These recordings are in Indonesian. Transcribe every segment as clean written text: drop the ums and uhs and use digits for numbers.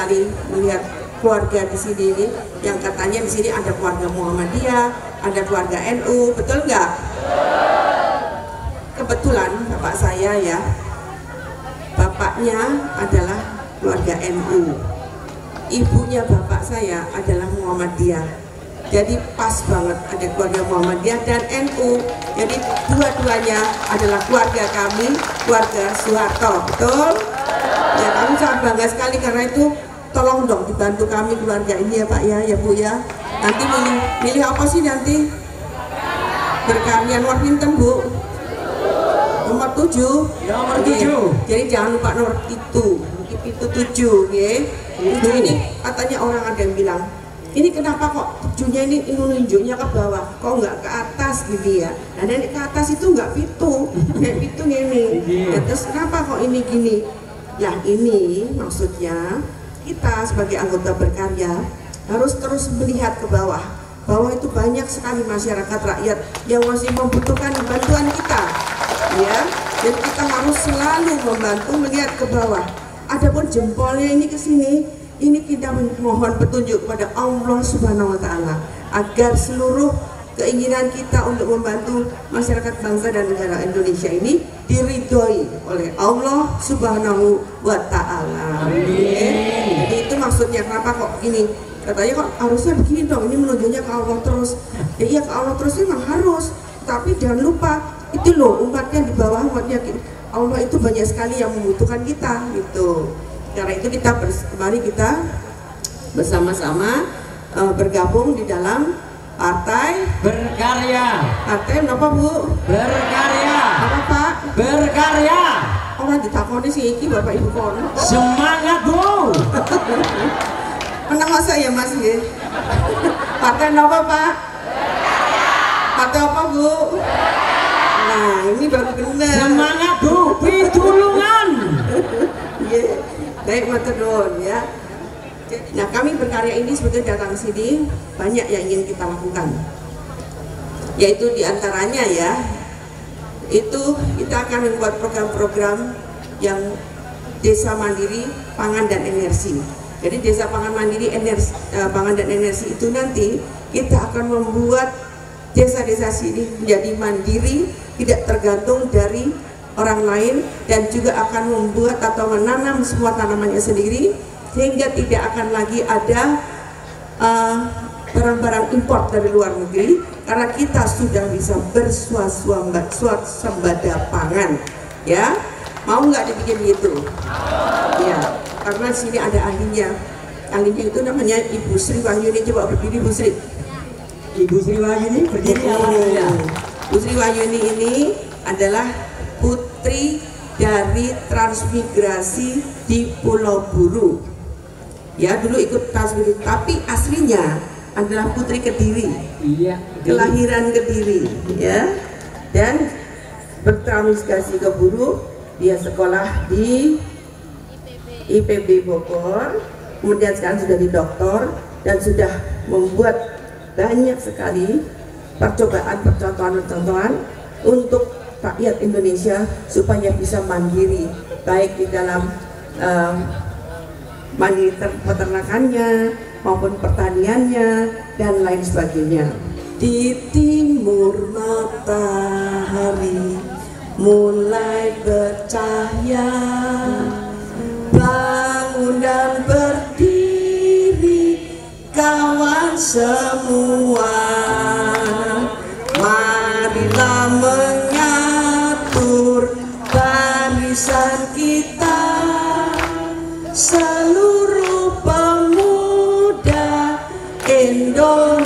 sekali melihat keluarga di sini ini, yang katanya di sini ada keluarga Muhammadiyah, ada keluarga NU, betul nggak? Kebetulan bapak saya ya, bapaknya adalah keluarga NU, ibunya bapak saya adalah Muhammadiyah. Jadi pas banget ada keluarga Muhammadiyah dan NU. Jadi dua-duanya adalah keluarga kami, keluarga Soeharto, betul? Ya, kami sangat bangga sekali karena itu. Tolong dong dibantu kami keluarga ini ya Pak ya, ya Bu ya. Nanti milih apa sih nanti? Berkarya nomor pinten Bu? Nomor 7. Nomor 7. Jadi jangan lupa nomor itu 7 ya. 7 ini katanya orang ada yang bilang, ini kenapa kok 7-nya ini nunjuknya ke bawah, kok nggak ke atas gitu ya. Nah dari ke atas itu nggak pitu, kayak pitu ini. Ya, terus kenapa kok ini gini? Nah ini maksudnya kita sebagai anggota berkarya harus terus melihat ke bawah. Bawah itu banyak sekali masyarakat rakyat yang masih membutuhkan bantuan kita, ya. Dan kita harus selalu membantu melihat ke bawah. Adapun jempolnya ini ke sini, ini kita mohon petunjuk kepada Allah Subhanahu Wa Taala agar seluruh keinginan kita untuk membantu masyarakat bangsa dan negara Indonesia ini diridhoi oleh Allah Subhanahu wa Ta'ala. Jadi itu maksudnya kenapa kok gini, katanya kok harusnya begini dong, ini menunjuknya ke Allah terus. Ya iya, ke Allah terus memang harus, tapi jangan lupa itu loh umatnya di bawah, umatnya Allah itu banyak sekali yang membutuhkan kita gitu. Karena itu mari kita bersama-sama bergabung di dalam Partai Berkarya. Partai apa Bu? Berkarya. Apa Pak? Berkarya. Orang ditakoni sih iki Bapak Ibu kono. Semangat Bu. Menang masa ya Mas ya? Partai apa Pak? Berkarya. Partai apa Bu? Nah ini baru benar. Semangat Bu. Pitulungan. Yeah. Baik matur ya. Nah kami berkarya ini sebetulnya datang ke sini banyak yang ingin kita lakukan, yaitu diantaranya ya itu kita akan membuat program-program yang desa mandiri pangan dan energi. Jadi desa pangan mandiri pangan dan energi itu nanti kita akan membuat desa-desa sini menjadi mandiri, tidak tergantung dari orang lain, dan juga akan membuat atau menanam semua tanamannya sendiri, sehingga tidak akan lagi ada barang-barang impor dari luar negeri, karena kita sudah bisa bersuasembada pangan. Ya, mau nggak dibikin gitu? Ya, karena di sini ada ahlinya. Ahlinya itu namanya Ibu Sri Wahyuni. Coba berdiri Bu Sri. Ibu Sri Wahyuni berdiri. Ibu Sri Wahyuni ini adalah putri dari transmigrasi di Pulau Buru. Ya, dulu ikut transmigrasi, tapi aslinya adalah putri Kediri. Iya. Kelahiran Kediri, ya. Dan bertransmigrasi ke Buru, dia sekolah di IPB Bogor, kemudian sekarang sudah di doktor dan sudah membuat banyak sekali percobaan untuk rakyat Indonesia supaya bisa mandiri, baik di dalam mandiri peternakannya maupun pertaniannya dan lain sebagainya. Di timur matahari mulai bercahaya, bangun dan berdiri kawan semua, marilah mengatur barisan kita, seluruh pemuda Indonesia.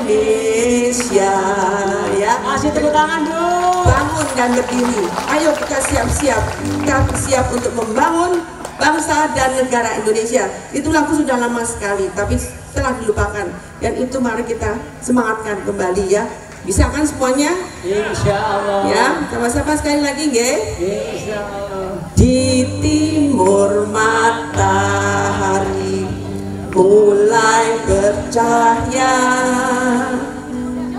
Ya, kasih tepuk tangan Bu. Bangun dan berdiri. Ayo kita siap-siap. Kita siap untuk membangun bangsa dan negara Indonesia. Itu lagu sudah lama sekali, tapi telah dilupakan. Dan itu mari kita semangatkan kembali ya. Bisa kan semuanya? Insya Allah. Ya, sama-sama sekali lagi, nggih. Insya Allah. Di timur matahari mulai bercahaya,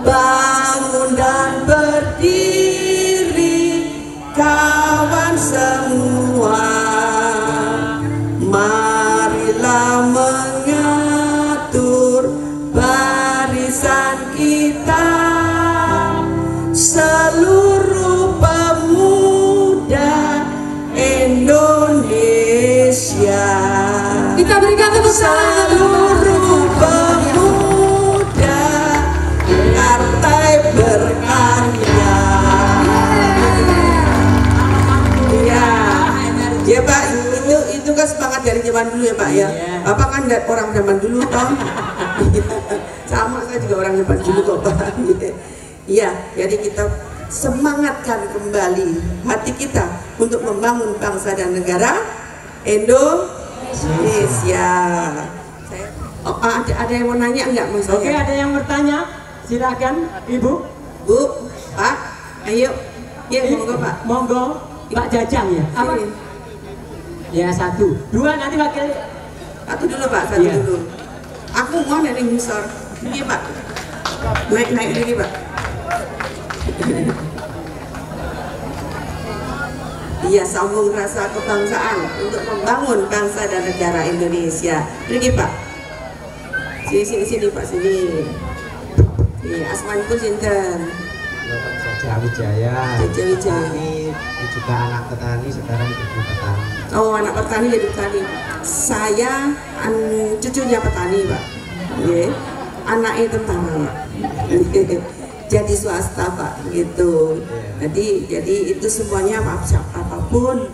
bangun dan berdiri kawan semua, marilah semangat dari zaman dulu ya Pak ya. Bapak kan orang zaman dulu toh. Sama, saya juga orang zaman dulu kok Pak. Iya, jadi kita semangatkan kembali hati kita untuk membangun bangsa dan negara Indonesia. Oh, ada yang mau nanya enggak Mas? Oke, ada yang bertanya? Silakan Ibu. Bu, Pak, ayo. Ya, monggo Pak. Monggo, Pak Jajang ya. Apa? Ya, 1, 2 nanti wakil. Satu dulu Pak, satu dulu. Aku mau dari ngisor. Ini Pak. Naik ini Pak. Iya, sambung rasa kebangsaan untuk membangun bangsa dan negara Indonesia. Ini Pak. Sini Pak, sini. Iya, asmanipun sinten? Jaja Wijaya. Jaja Wijaya. Ini juga anak petani, sekarang jadi petani. Oh, anak petani jadi petani. Saya cucunya petani, Pak. Iya. Anaknya tentara, Pak. Jadi swasta, Pak. Gitu. Jadi itu semuanya apapun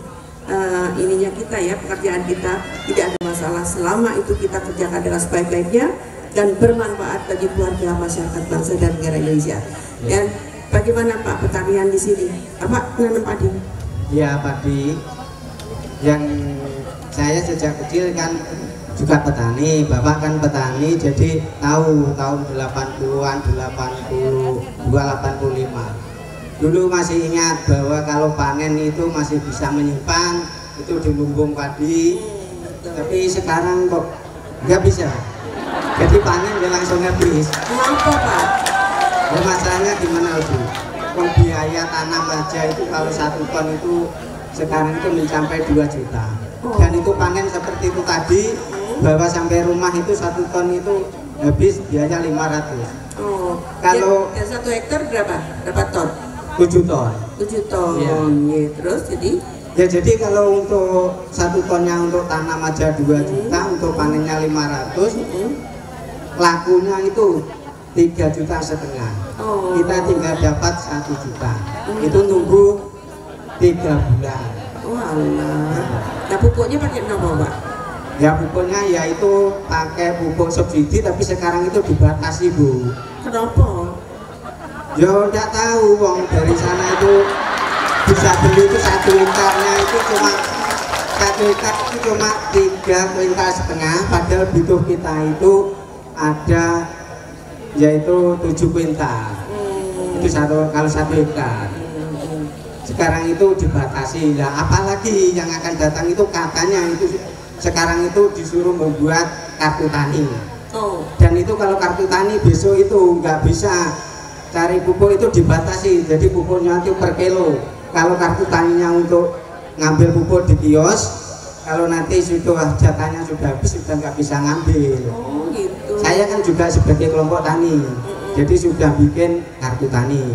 ininya kita ya, pekerjaan kita tidak ada masalah selama itu kita kerjakan dengan sebaik-baiknya dan bermanfaat bagi keluarga, masyarakat, bangsa dan negara Indonesia. Dan bagaimana Pak pertanian di sini? Apa menanam padi? Ya, padi. Yang saya sejak kecil kan juga petani, bapak kan petani, jadi tahu tahun 80-an, 82, 85. Dulu masih ingat bahwa kalau panen itu masih bisa menyimpan, itu di lumbung padi. Tapi sekarang kok nggak bisa. Jadi panen dia langsung habis. Kenapa Pak? Ya masalahnya gimana Bu? Biaya tanam aja itu kalau 1 ton itu sekarang itu mencapai 2 juta. Dan itu panen seperti itu tadi, bawa sampai rumah itu 1 ton itu habis biaya 500. Oh, kalau ya 1 hektar berapa ton? 7 ton. 7 ton. Ya. Ya, terus jadi kalau untuk 1 tonnya untuk tanam aja 2 juta, untuk panennya 500, lakunya itu 3,5 juta. Oh. Kita tinggal dapat 1 juta. Itu nunggu 3 bulan. Walah. Nah pupuknya pakai apa Pak? Ya pupuknya yaitu pakai pupuk subsidi, tapi sekarang itu dibatasi Bu. Kenapa? Ya enggak tahu, wong dari sana itu bisa beli itu 1 liternya itu cuma 1 liter itu cuma 3,5 kuintal, padahal butuh kita itu ada yaitu 7 kuintal. Itu kalau 1 hektar. Sekarang itu dibatasi. Nah, apalagi yang akan datang itu katanya itu sekarang itu disuruh membuat kartu tani. Oh. Dan itu kalau kartu tani besok itu nggak bisa cari pupuk, itu dibatasi. Jadi pupuknya itu per kilo. Kalau kartu taninya untuk ngambil pupuk di kios, kalau nanti sudah jatahnya sudah habis sudah nggak bisa ngambil. Oh gitu. Saya kan juga sebagai kelompok tani, jadi sudah bikin kartu tani.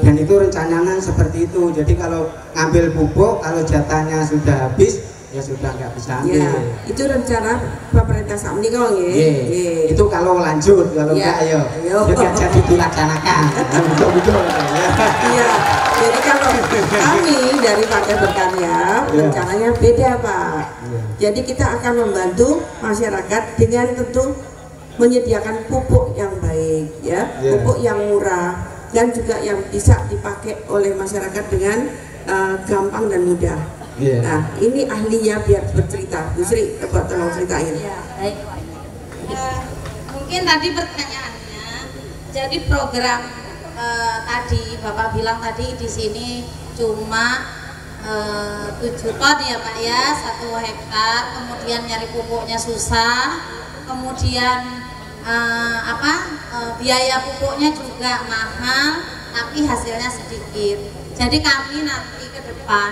Dan itu rencananya seperti itu. Jadi kalau ngambil pupuk, kalau jatahnya sudah habis, ya sudah nggak bisa ambil. Ya, itu rencana pemerintah saat ini kok ya. Itu kalau lanjut, kalau enggak ayo. Juga jadi dilaksanakan. Betul-betul. Iya. Jadi kalau kami dari Partai Berkarya rencananya beda Pak. Jadi kita akan membantu masyarakat dengan tentu menyediakan pupuk yang baik ya, pupuk yang murah dan juga yang bisa dipakai oleh masyarakat dengan gampang dan mudah. Nah, ini ahlinya biar bercerita. Bu Sri, coba tolong ceritain. Ya, baik. Mungkin tadi pertanyaannya, jadi program tadi Bapak bilang tadi di sini cuma 7 ton ya Pak ya, 1 hektar, kemudian nyari pupuknya susah, kemudian biaya pupuknya juga mahal, tapi hasilnya sedikit. Jadi kami nanti ke depan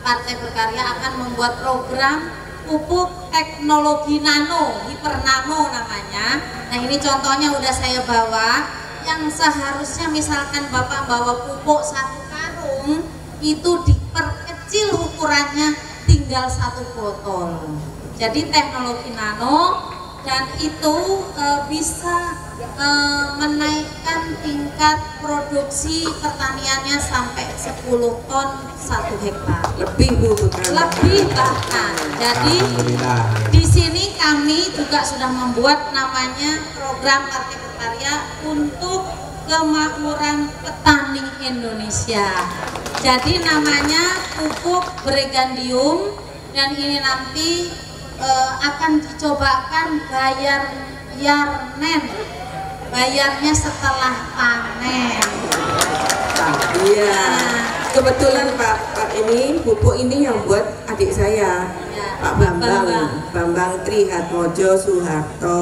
Partai Berkarya akan membuat program pupuk teknologi nano, hiper nano namanya. Nah ini contohnya udah saya bawa, yang seharusnya misalkan Bapak bawa pupuk 1 karung, itu diperkecil ukurannya tinggal 1 botol. Jadi teknologi nano dan itu bisa menaikkan tingkat produksi pertaniannya sampai 10 ton 1 hektar. Lebih Bu, Lebih bahkan. Jadi di sini kami juga sudah membuat namanya program Partai Berkarya untuk kemakmuran petani Indonesia. Jadi namanya pupuk Bregandium, dan ini nanti akan dicobakan bayarnya setelah panen. Iya, kebetulan Pak ini pupuk ini yang buat adik saya, Ya, Pak Bambang Trihatmojo Soeharto,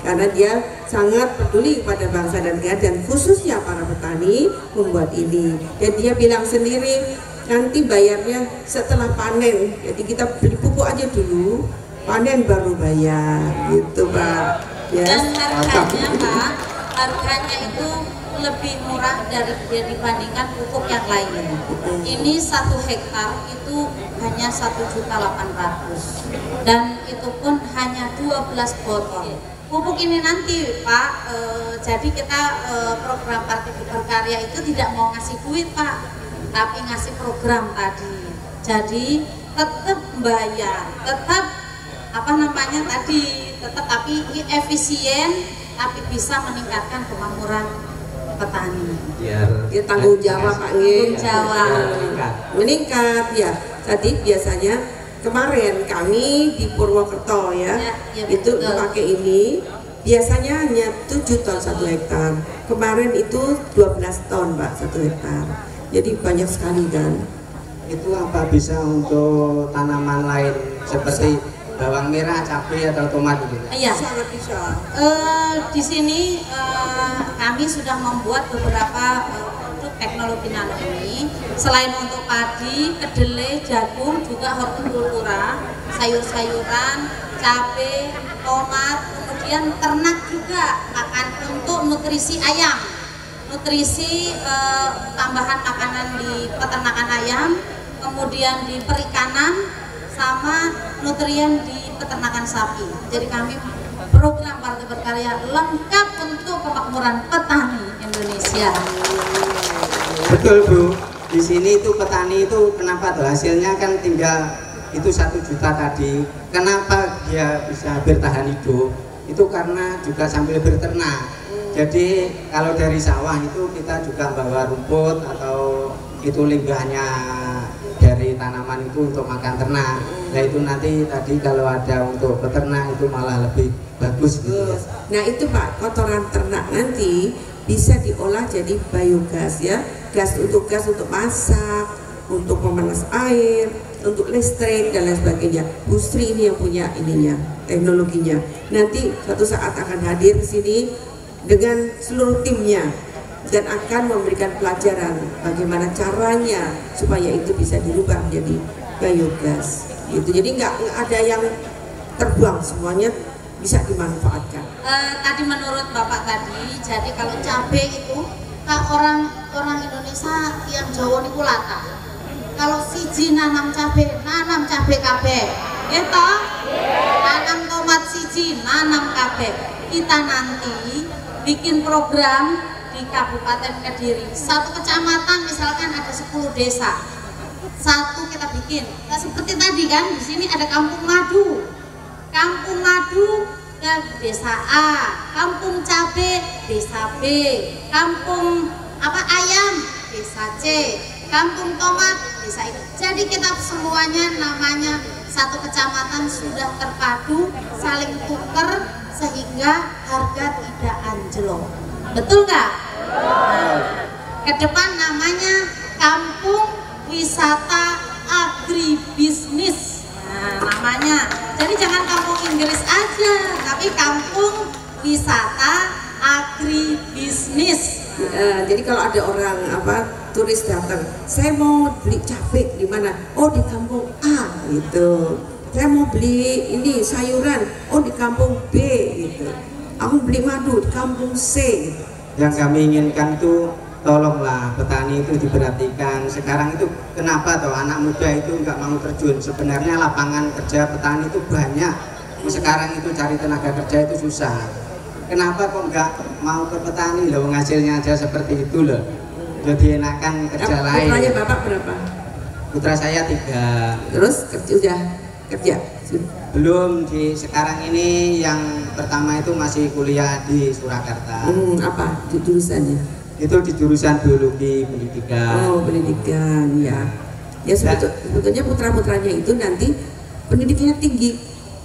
karena dia sangat peduli kepada bangsa dan negara dan khususnya para petani membuat ini. Dan dia bilang sendiri nanti bayarnya setelah panen, jadi kita beli pupuk aja dulu, panen baru bayar, gitu Pak. Ya. Dan harganya Pak, harganya itu lebih murah dibandingkan pupuk yang lain. Ini 1 hektar itu hanya 1.800.000 dan itu pun hanya 12 botol. Pupuk ini nanti Pak, jadi kita program Partai Berkarya itu tidak mau ngasih duit Pak, tapi ngasih program tadi. Jadi tetap bayar, tetap tapi efisien, tapi bisa meningkatkan kemakmuran petani. Dia tanggung jawab Pak Nge. Tanggung jawab. Meningkat ya. Tadi biasanya kemarin kami di Purwokerto ya, itu betul. pakai ini biasanya hanya 7 ton 1 hektar. Kemarin itu 12 ton Pak 1 hektar. Jadi banyak sekali kan. Itu apa bisa untuk tanaman lain seperti bawang merah, cabai atau tomat gitu? Iya. Sangat bisa. Di sini kami sudah membuat beberapa produk teknologi nano ini. Selain untuk padi, kedelai, jagung, juga hortikultura, sayur-sayuran, cabai, tomat, kemudian ternak juga akan untuk nutrisi ayam, nutrisi tambahan makanan di peternakan ayam, kemudian di perikanan, sama nutrien di peternakan sapi. Jadi kami program Partai Berkarya lengkap untuk kemakmuran petani Indonesia. Betul Bu, di sini itu petani itu kenapa tuh hasilnya kan tinggal itu 1 juta tadi. Kenapa dia bisa bertahan hidup? Itu karena juga sambil berternak. Jadi kalau dari sawah itu kita juga bawa rumput atau itu limbahnya dari tanaman itu untuk makan ternak. Nah itu nanti tadi kalau ada untuk peternak itu malah lebih bagus gitu ya. Nah itu Pak, kotoran ternak nanti bisa diolah jadi biogas ya, gas untuk masak, untuk pemanas air, untuk listrik dan lain sebagainya. Bu Sri ini yang punya ininya, teknologinya. Nanti suatu saat akan hadir ke sini dengan seluruh timnya dan akan memberikan pelajaran bagaimana caranya supaya itu bisa dirubah menjadi biogas gitu. Jadi nggak ada yang terbuang, semuanya bisa dimanfaatkan. Tadi menurut Bapak tadi, jadi kalau cabai itu orang Indonesia yang Jawa niku latah. Kalau siji nanam cabai kabeh. Gitu. Nanam tomat siji, nanam kabeh. Kita nanti bikin program di Kabupaten Kediri, 1 kecamatan misalkan ada 10 desa, 1 kita bikin. Nah, seperti tadi kan di sini ada kampung madu ke desa A, kampung cabe desa B, kampung ayam desa C, kampung tomat desa I. Jadi kita semuanya namanya 1 kecamatan sudah terpadu, saling tuker sehingga harga tidak anjlok. Betul nggak? Nah, ke depan namanya kampung wisata agribisnis. Nah, namanya. Jadi jangan kampung Inggris aja, tapi kampung wisata agribisnis. Jadi kalau ada orang turis datang, saya mau beli cabai di mana? Oh di kampung A gitu. Saya mau beli ini sayuran, oh di kampung B gitu. Aku beli madu di kampung C gitu. Yang kami inginkan itu tolonglah petani itu diperhatikan. Sekarang itu kenapa toh anak muda itu nggak mau terjun? Sebenarnya lapangan kerja petani itu banyak, sekarang itu cari tenaga kerja itu susah. Kenapa kok nggak mau ke petani loh, hasilnya aja seperti itu loh. Jadi enakan kerja lain. Putranya Bapak berapa? Putra saya 3. Terus udah kerja? Belum, di sekarang ini yang pertama itu masih kuliah di Surakarta. Apa jurusannya? Itu di jurusan biologi pendidikan. Oh, pendidikan ya. Ya sebetulnya putra-putranya itu nanti pendidikannya tinggi,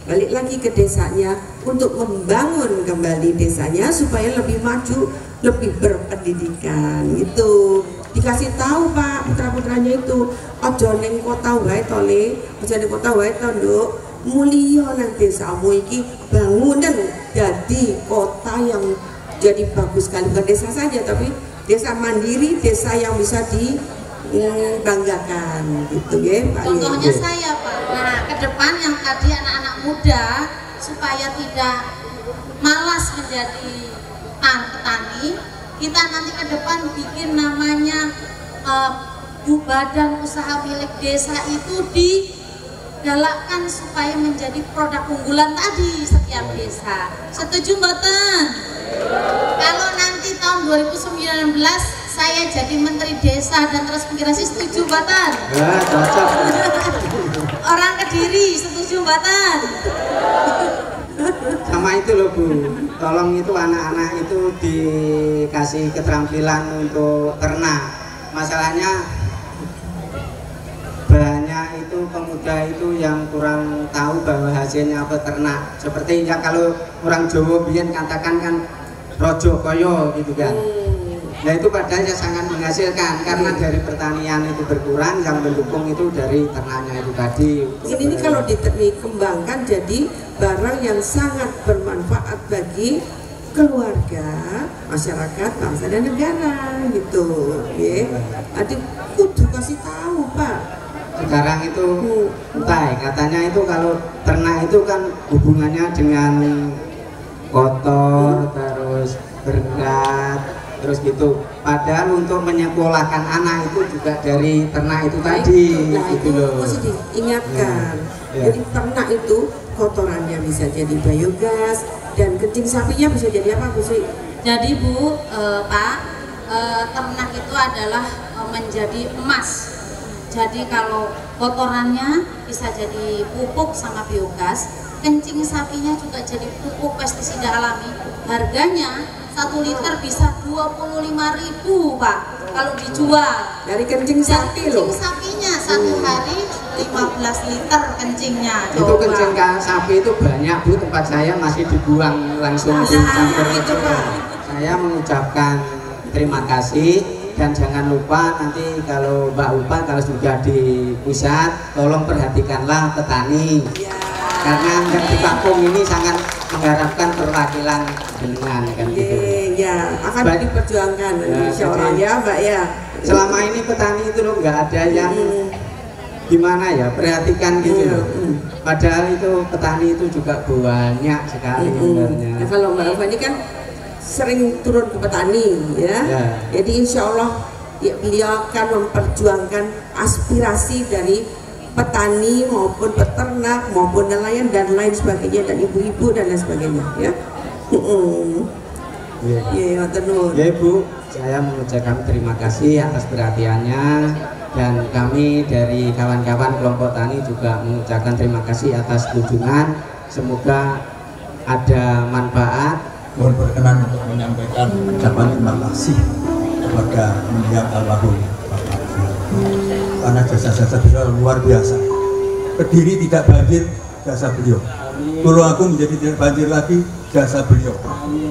balik lagi ke desanya untuk membangun kembali desanya supaya lebih maju, lebih berpendidikan gitu. Dikasih tahu Pak putra-putranya itu, ojo ning kota wae to Le, ojo ning kota wae to Nduk. Mulia nang desamu iki bangunan jadi kota yang jadi bagus sekali, bukan desa saja tapi desa mandiri, desa yang bisa dibanggakan gitu ya Pak. Contohnya saya Pak. Nah, ke depan yang tadi anak-anak muda supaya tidak malas menjadi petani, kita nanti ke depan bikin namanya badan usaha milik desa itu digalakkan supaya menjadi produk unggulan tadi setiap desa. Setuju mboten? Kalau nanti tahun 2019 saya jadi Menteri Desa dan Transmigrasi, setuju mboten? Ya, cocok. Orang Kediri, setuju mboten? Sama itu loh Bu, tolong itu anak-anak itu dikasih keterampilan untuk ternak. Masalahnya banyak itu pemuda itu yang kurang tahu bahwa hasilnya peternak. Seperti yang kalau orang Jawa biyen katakan kan rojo koyo gitu kan. Nah itu padahal sangat menghasilkan karena dari pertanian itu berkurang, yang mendukung itu dari ternaknya itu tadi. Ini kalau dikembangkan jadi barang yang sangat bermanfaat bagi keluarga, masyarakat, bangsa dan negara gitu. Ya, adik kudu kasih tahu Pak. Sekarang itu entah katanya itu kalau ternak itu kan hubungannya dengan kotor, terus berkat, terus gitu. Padahal untuk menyekolahkan anak itu juga dari ternak itu tadi. Nah gitu itu loh. mesti diingatkan. Ya. Jadi ternak itu kotorannya bisa jadi biogas dan kencing sapinya bisa jadi apa Bu Sri? Jadi Bu, Pak, ternak itu adalah menjadi emas. Jadi kalau kotorannya bisa jadi pupuk sama biogas, kencing sapinya juga jadi pupuk pestisida alami. Harganya 1 liter bisa 25.000 Pak kalau dijual. Dari kencing sapi loh. Kencing sapinya satu hari 15 liter kencingnya. Itu kencing sapi itu banyak Bu, tempat saya masih dibuang langsung dicampur itu Pak. Saya mengucapkan terima kasih. Dan jangan lupa nanti kalau Mbak Upa kalau sudah di pusat, tolong perhatikanlah petani. Ya. Karena yang di kampung ini sangat mengharapkan perwakilan dengan kan gitu. Ya, akan diperjuangkan insya Allah ya Mbak ya. Selama ini petani itu loh nggak ada yang gimana ya, perhatikan gitu loh. Padahal itu petani itu juga banyak sekali sebenarnya. Nah, kalau Mbak Upa ini kan sering turun ke petani ya. Jadi insya Allah ya, beliau akan memperjuangkan aspirasi dari petani maupun peternak maupun nelayan dan lain sebagainya, dan ibu-ibu dan lain sebagainya ya. Ya, ya Bu, saya mengucapkan terima kasih atas perhatiannya, dan kami dari kawan-kawan kelompok tani juga mengucapkan terima kasih atas kunjungan. Semoga ada manfaat. Mohon berkenan untuk menyampaikan ucapan terima kasih kepada mendiang almarhum Bapak karena jasa-jasa beliau luar biasa. Kediri tidak banjir, jasa beliau. Tulungagung menjadi tidak banjir lagi, jasa beliau.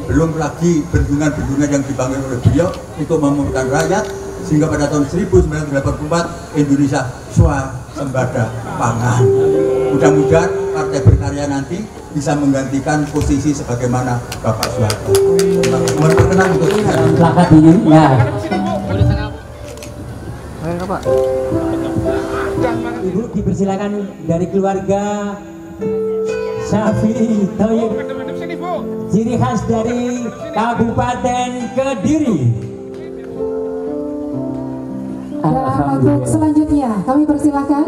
Belum lagi bendungan-bendungan yang dibangun oleh beliau untuk memurahkan rakyat, sehingga pada tahun 1984 Indonesia swasembada pangan. Mudah-mudahan Partai Berkarya nanti bisa menggantikan posisi sebagaimana Bapak Soeharto. Mohon berkenan untuk Silakan ini ya. Ibu dipersilakan dari keluarga Syafi'i Thoyib, ciri khas dari Kabupaten Kediri. Dalam lagu selanjutnya kami persilakan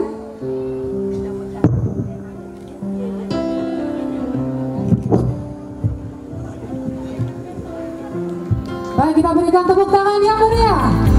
Baik, kita berikan tepuk tangan yang meriah.